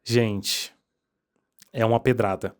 Gente, é uma pedrada.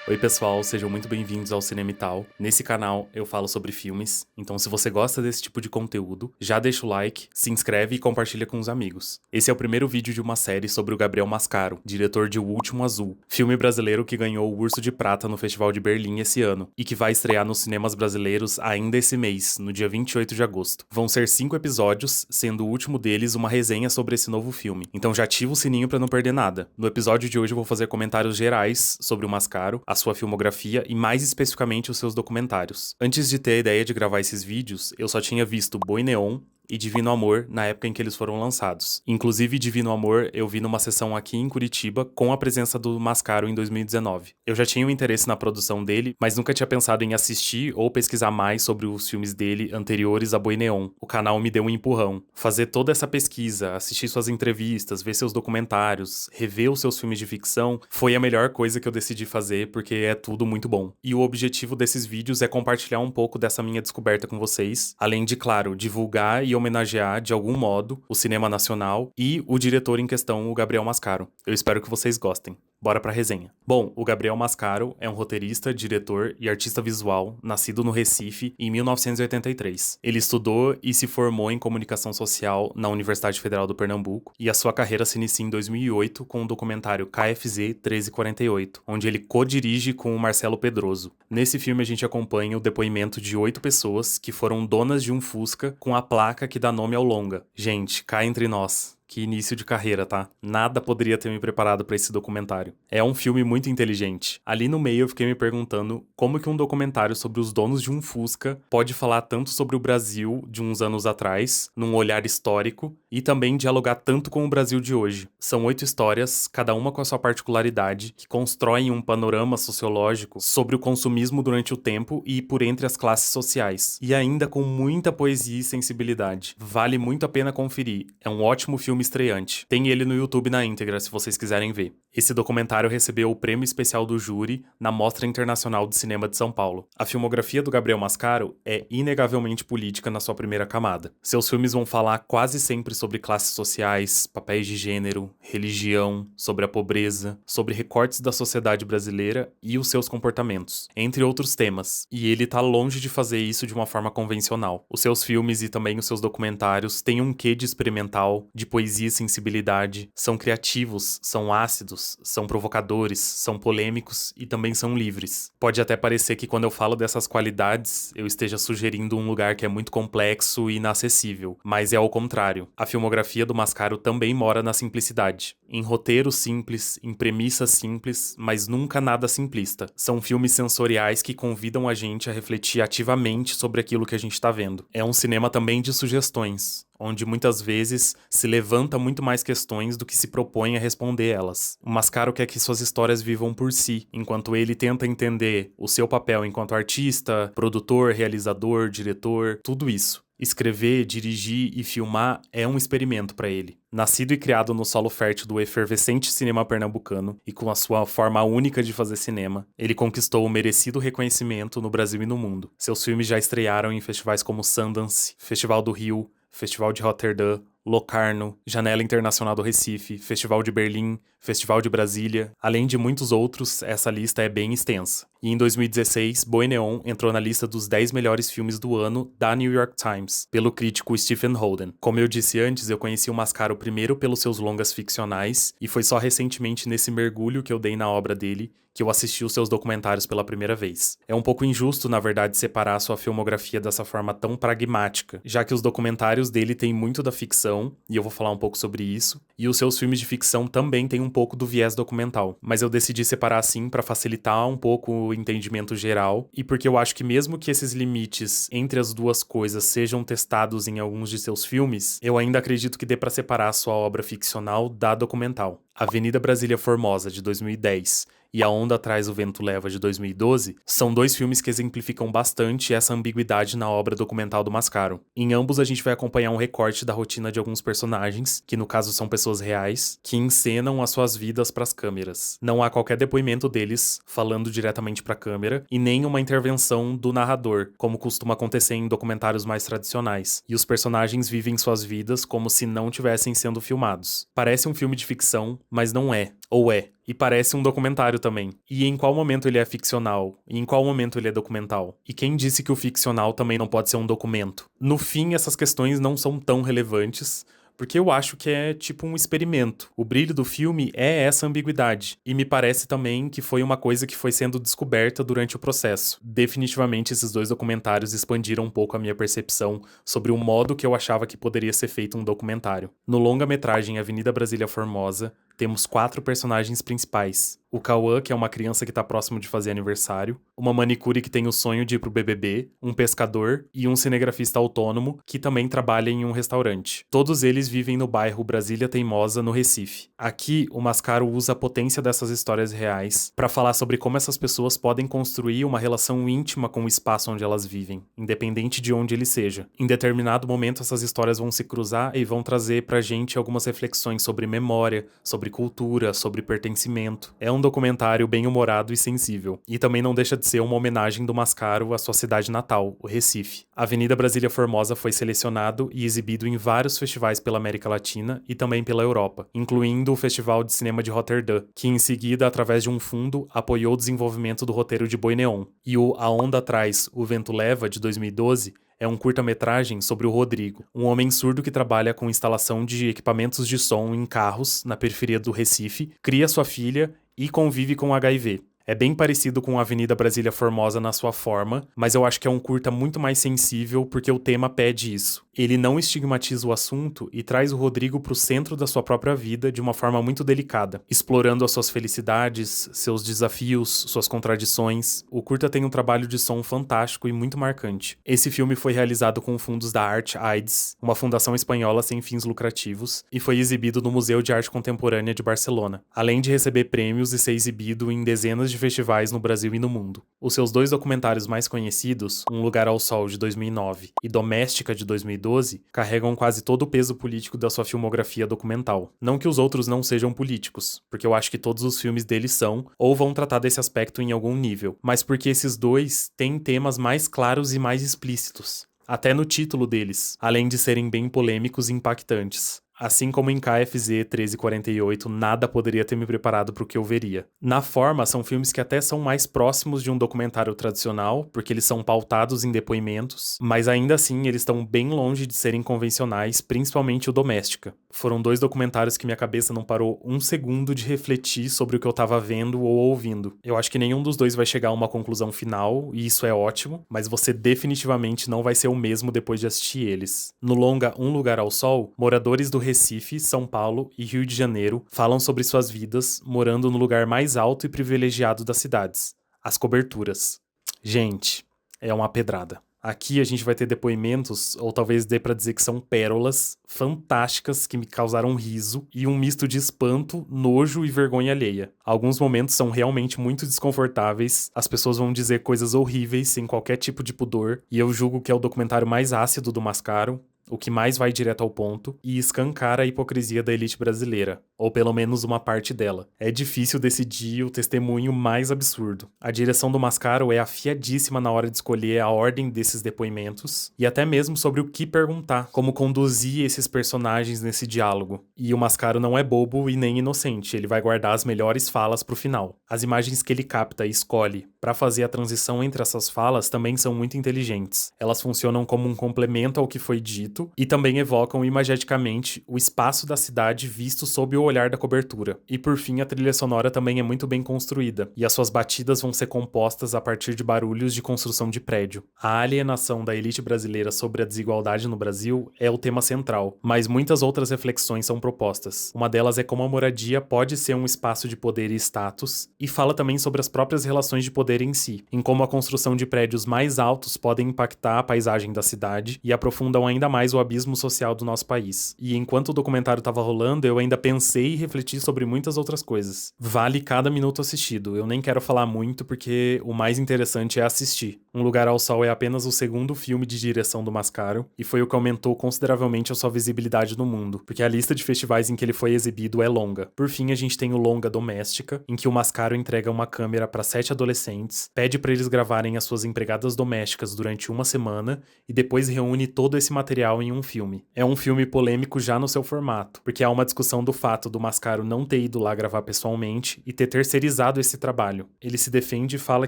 Oi pessoal, sejam muito bem-vindos ao Cinema e Tal. Nesse canal eu falo sobre filmes, então se você gosta desse tipo de conteúdo, já deixa o like, se inscreve e compartilha com os amigos. Esse é o primeiro vídeo de uma série sobre o Gabriel Mascaro, diretor de O Último Azul, filme brasileiro que ganhou o Urso de Prata no Festival de Berlim esse ano, e que vai estrear nos cinemas brasileiros ainda esse mês, no dia 28 de agosto. Vão ser 5 episódios, sendo o último deles uma resenha sobre esse novo filme, então já ativa o sininho pra não perder nada. No episódio de hoje eu vou fazer comentários gerais sobre o Mascaro, a sua filmografia e mais especificamente os seus documentários. Antes de ter a ideia de gravar esses vídeos, eu só tinha visto Boi Neon e Divino Amor na época em que eles foram lançados. Inclusive, Divino Amor eu vi numa sessão aqui em Curitiba com a presença do Mascaro em 2019. Eu já tinha um interesse na produção dele, mas nunca tinha pensado em assistir ou pesquisar mais sobre os filmes dele anteriores a Boi Neon. O canal me deu um empurrão. Fazer toda essa pesquisa, assistir suas entrevistas, ver seus documentários, rever os seus filmes de ficção, foi a melhor coisa que eu decidi fazer porque é tudo muito bom. E o objetivo desses vídeos é compartilhar um pouco dessa minha descoberta com vocês, além de, claro, divulgar e homenagear de algum modo o cinema nacional e o diretor em questão, o Gabriel Mascaro. Eu espero que vocês gostem. Bora pra resenha. Bom, o Gabriel Mascaro é um roteirista, diretor e artista visual, nascido no Recife em 1983. Ele estudou e se formou em comunicação social na Universidade Federal do Pernambuco, e a sua carreira se inicia em 2008 com o documentário KFZ 1348, onde ele co-dirige com o Marcelo Pedroso. Nesse filme a gente acompanha o depoimento de 8 pessoas que foram donas de um Fusca com a placa que dá nome ao longa. Gente, cá entre nós. Que início de carreira, tá? Nada poderia ter me preparado pra esse documentário. É um filme muito inteligente. Ali no meio eu fiquei me perguntando como que um documentário sobre os donos de um Fusca pode falar tanto sobre o Brasil de uns anos atrás, num olhar histórico, e também dialogar tanto com o Brasil de hoje. São 8 histórias, cada uma com a sua particularidade, que constroem um panorama sociológico sobre o consumismo durante o tempo e por entre as classes sociais. E ainda com muita poesia e sensibilidade. Vale muito a pena conferir. É um ótimo filme estreante. Tem ele no YouTube na íntegra, se vocês quiserem ver. Esse documentário recebeu o prêmio especial do júri na Mostra Internacional de Cinema de São Paulo. A filmografia do Gabriel Mascaro é inegavelmente política na sua primeira camada. Seus filmes vão falar quase sempre sobre classes sociais, papéis de gênero, religião, sobre a pobreza, sobre recortes da sociedade brasileira e os seus comportamentos, entre outros temas. E ele tá longe de fazer isso de uma forma convencional. Os seus filmes e também os seus documentários têm um quê de experimental, de poesia e sensibilidade, são criativos, são ácidos, são provocadores, são polêmicos e também são livres. Pode até parecer que quando eu falo dessas qualidades, eu esteja sugerindo um lugar que é muito complexo e inacessível, mas é ao contrário. A filmografia do Mascaro também mora na simplicidade. Em roteiros simples, em premissas simples, mas nunca nada simplista. São filmes sensoriais que convidam a gente a refletir ativamente sobre aquilo que a gente tá vendo. É um cinema também de sugestões, onde muitas vezes se levanta muito mais questões do que se propõe a responder elas. O Mascaro quer que suas histórias vivam por si, enquanto ele tenta entender o seu papel enquanto artista, produtor, realizador, diretor, tudo isso. Escrever, dirigir e filmar é um experimento para ele. Nascido e criado no solo fértil do efervescente cinema pernambucano e com a sua forma única de fazer cinema, ele conquistou o merecido reconhecimento no Brasil e no mundo. Seus filmes já estrearam em festivais como Sundance, Festival do Rio, Festival de Roterdã, Locarno, Janela Internacional do Recife, Festival de Berlim, Festival de Brasília, além de muitos outros, essa lista é bem extensa. E em 2016, Boi Neon entrou na lista dos 10 melhores filmes do ano da New York Times, pelo crítico Stephen Holden. Como eu disse antes, eu conheci o Mascaro primeiro pelos seus longas ficcionais, e foi só recentemente nesse mergulho que eu dei na obra dele que eu assisti os seus documentários pela primeira vez. É um pouco injusto, na verdade, separar sua filmografia dessa forma tão pragmática, já que os documentários dele têm muito da ficção, e eu vou falar um pouco sobre isso, e os seus filmes de ficção também têm um pouco do viés documental. Mas eu decidi separar assim para facilitar um pouco o entendimento geral, e porque eu acho que mesmo que esses limites entre as duas coisas sejam testados em alguns de seus filmes, eu ainda acredito que dê para separar a sua obra ficcional da documental. Avenida Brasília Formosa, de 2010, e A Onda Atrás o Vento Leva, de 2012, são dois filmes que exemplificam bastante essa ambiguidade na obra documental do Mascaro. Em ambos a gente vai acompanhar um recorte da rotina de alguns personagens, que no caso são pessoas reais, que encenam as suas vidas para as câmeras. Não há qualquer depoimento deles falando diretamente para a câmera e nem uma intervenção do narrador, como costuma acontecer em documentários mais tradicionais. E os personagens vivem suas vidas como se não tivessem sendo filmados. Parece um filme de ficção, mas não é. Ou é. E parece um documentário também. E em qual momento ele é ficcional? E em qual momento ele é documental? E quem disse que o ficcional também não pode ser um documento? No fim, essas questões não são tão relevantes, porque eu acho que é tipo um experimento. O brilho do filme é essa ambiguidade. E me parece também que foi uma coisa que foi sendo descoberta durante o processo. Definitivamente esses dois documentários expandiram um pouco a minha percepção sobre o modo que eu achava que poderia ser feito um documentário. No longa-metragem Avenida Brasília Formosa, temos 4 personagens principais. O Cauã, que é uma criança que tá próximo de fazer aniversário, uma manicure que tem o sonho de ir pro BBB, um pescador e um cinegrafista autônomo que também trabalha em um restaurante. Todos eles vivem no bairro Brasília Teimosa, no Recife. Aqui, o Mascaro usa a potência dessas histórias reais para falar sobre como essas pessoas podem construir uma relação íntima com o espaço onde elas vivem, independente de onde ele seja. Em determinado momento, essas histórias vão se cruzar e vão trazer pra gente algumas reflexões sobre memória, sobre cultura, sobre pertencimento. É um documentário bem humorado e sensível. E também não deixa de ser uma homenagem do Mascaro à sua cidade natal, o Recife. A Avenida Brasília Formosa foi selecionado e exibido em vários festivais pela América Latina e também pela Europa, incluindo o Festival de Cinema de Roterdã, que em seguida, através de um fundo, apoiou o desenvolvimento do roteiro de Boi Neon. E o A Onda Atrás o Vento Leva, de 2012, é um curta-metragem sobre o Rodrigo, um homem surdo que trabalha com instalação de equipamentos de som em carros na periferia do Recife, cria sua filha e convive com HIV. É bem parecido com a Avenida Brasília Formosa na sua forma, mas eu acho que é um curta muito mais sensível porque o tema pede isso. Ele não estigmatiza o assunto e traz o Rodrigo para o centro da sua própria vida de uma forma muito delicada, explorando as suas felicidades, seus desafios, suas contradições. O curta tem um trabalho de som fantástico e muito marcante. Esse filme foi realizado com fundos da Arte AIDS, uma fundação espanhola sem fins lucrativos, e foi exibido no Museu de Arte Contemporânea de Barcelona, além de receber prêmios e ser exibido em dezenas de festivais no Brasil e no mundo. Os seus dois documentários mais conhecidos, Um Lugar ao Sol, de 2009 e Doméstica, de 2012, carregam quase todo o peso político da sua filmografia documental. Não que os outros não sejam políticos, porque eu acho que todos os filmes deles são, ou vão tratar desse aspecto em algum nível, mas porque esses dois têm temas mais claros e mais explícitos, até no título deles, além de serem bem polêmicos e impactantes. Assim como em KFZ 1348, nada poderia ter me preparado para o que eu veria. Na forma, são filmes que até são mais próximos de um documentário tradicional, porque eles são pautados em depoimentos, mas ainda assim eles estão bem longe de serem convencionais, principalmente o Doméstica. Foram dois documentários que minha cabeça não parou um segundo de refletir sobre o que eu tava vendo ou ouvindo. Eu acho que nenhum dos dois vai chegar a uma conclusão final, e isso é ótimo, mas você definitivamente não vai ser o mesmo depois de assistir eles. No longa Um Lugar ao Sol, moradores do Recife, São Paulo e Rio de Janeiro falam sobre suas vidas morando no lugar mais alto e privilegiado das cidades, as coberturas. Gente, é uma pedrada. Aqui a gente vai ter depoimentos, ou talvez dê pra dizer que são pérolas, fantásticas que me causaram riso e um misto de espanto, nojo e vergonha alheia. Alguns momentos são realmente muito desconfortáveis, as pessoas vão dizer coisas horríveis sem qualquer tipo de pudor, e eu julgo que é o documentário mais ácido do Mascaro, o que mais vai direto ao ponto, e escancara a hipocrisia da elite brasileira, ou pelo menos uma parte dela. É difícil decidir o testemunho mais absurdo. A direção do Mascaro é afiadíssima na hora de escolher a ordem desses depoimentos, e até mesmo sobre o que perguntar, como conduzir esses personagens nesse diálogo. E o Mascaro não é bobo e nem inocente, ele vai guardar as melhores falas pro final. As imagens que ele capta e escolhe para fazer a transição entre essas falas também são muito inteligentes. Elas funcionam como um complemento ao que foi dito, e também evocam imageticamente o espaço da cidade visto sob o olhar da cobertura. E por fim, a trilha sonora também é muito bem construída, e as suas batidas vão ser compostas a partir de barulhos de construção de prédio. A alienação da elite brasileira sobre a desigualdade no Brasil é o tema central, mas muitas outras reflexões são propostas. Uma delas é como a moradia pode ser um espaço de poder e status, e fala também sobre as próprias relações de poder em si, em como a construção de prédios mais altos podem impactar a paisagem da cidade e aprofundam ainda mais mais o abismo social do nosso país. E enquanto o documentário tava rolando, eu ainda pensei e refleti sobre muitas outras coisas. Vale cada minuto assistido. Eu nem quero falar muito porque o mais interessante é assistir. Um Lugar ao Sol é apenas o segundo filme de direção do Mascaro e foi o que aumentou consideravelmente a sua visibilidade no mundo, porque a lista de festivais em que ele foi exibido é longa. Por fim, a gente tem o longa Doméstica, em que o Mascaro entrega uma câmera para 7 adolescentes, pede para eles gravarem as suas empregadas domésticas durante uma semana e depois reúne todo esse material em um filme. É um filme polêmico já no seu formato, porque há uma discussão do fato do Mascaro não ter ido lá gravar pessoalmente e ter terceirizado esse trabalho. Ele se defende e fala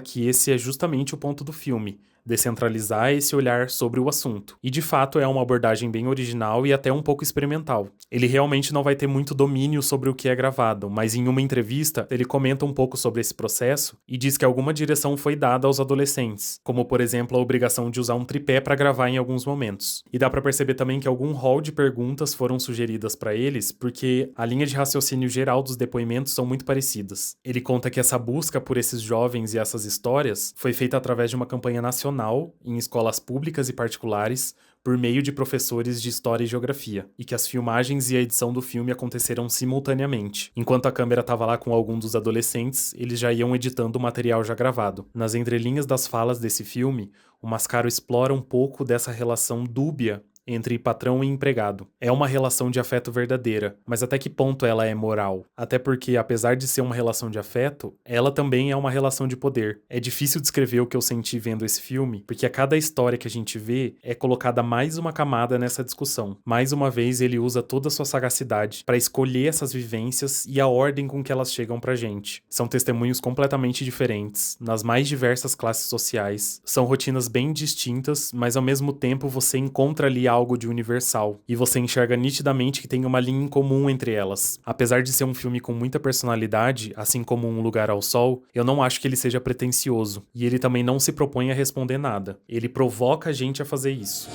que esse é justamente o ponto do filme, descentralizar esse olhar sobre o assunto. E de fato é uma abordagem bem original e até um pouco experimental. Ele realmente não vai ter muito domínio sobre o que é gravado, mas em uma entrevista ele comenta um pouco sobre esse processo e diz que alguma direção foi dada aos adolescentes, como por exemplo a obrigação de usar um tripé para gravar em alguns momentos. E dá para perceber também que algum rol de perguntas foram sugeridas para eles, porque a linha de raciocínio geral dos depoimentos são muito parecidas. Ele conta que essa busca por esses jovens e essas histórias foi feita através de uma campanha nacional em escolas públicas e particulares por meio de professores de História e Geografia, e que as filmagens e a edição do filme aconteceram simultaneamente. Enquanto a câmera estava lá com algum dos adolescentes, eles já iam editando o material já gravado. Nas entrelinhas das falas desse filme, o Mascaro explora um pouco dessa relação dúbia entre patrão e empregado. É uma relação de afeto verdadeira, mas até que ponto ela é moral? Até porque, apesar de ser uma relação de afeto, ela também é uma relação de poder. É difícil descrever o que eu senti vendo esse filme, porque a cada história que a gente vê é colocada mais uma camada nessa discussão. Mais uma vez, ele usa toda a sua sagacidade para escolher essas vivências e a ordem com que elas chegam pra gente. São testemunhos completamente diferentes, nas mais diversas classes sociais. São rotinas bem distintas, mas ao mesmo tempo você encontra ali algo de universal, e você enxerga nitidamente que tem uma linha em comum entre elas. Apesar de ser um filme com muita personalidade, assim como Um Lugar ao Sol, eu não acho que ele seja pretensioso, e ele também não se propõe a responder nada. Ele provoca a gente a fazer isso.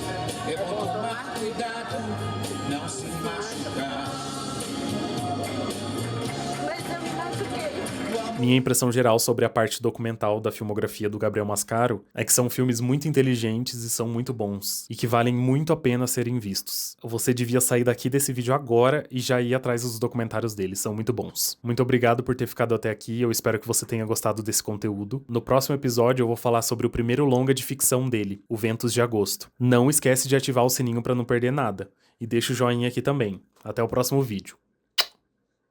É bom tomar cuidado, não se machucar. Mas eu me machuquei. Minha impressão geral sobre a parte documental da filmografia do Gabriel Mascaro é que são filmes muito inteligentes e são muito bons, e que valem muito a pena serem vistos. Você devia sair daqui desse vídeo agora e já ir atrás dos documentários dele, são muito bons. Muito obrigado por ter ficado até aqui, eu espero que você tenha gostado desse conteúdo. No próximo episódio eu vou falar sobre o primeiro longa de ficção dele, O Ventos de Agosto. Não esquece de ativar o sininho para não perder nada, e deixa o joinha aqui também. Até o próximo vídeo.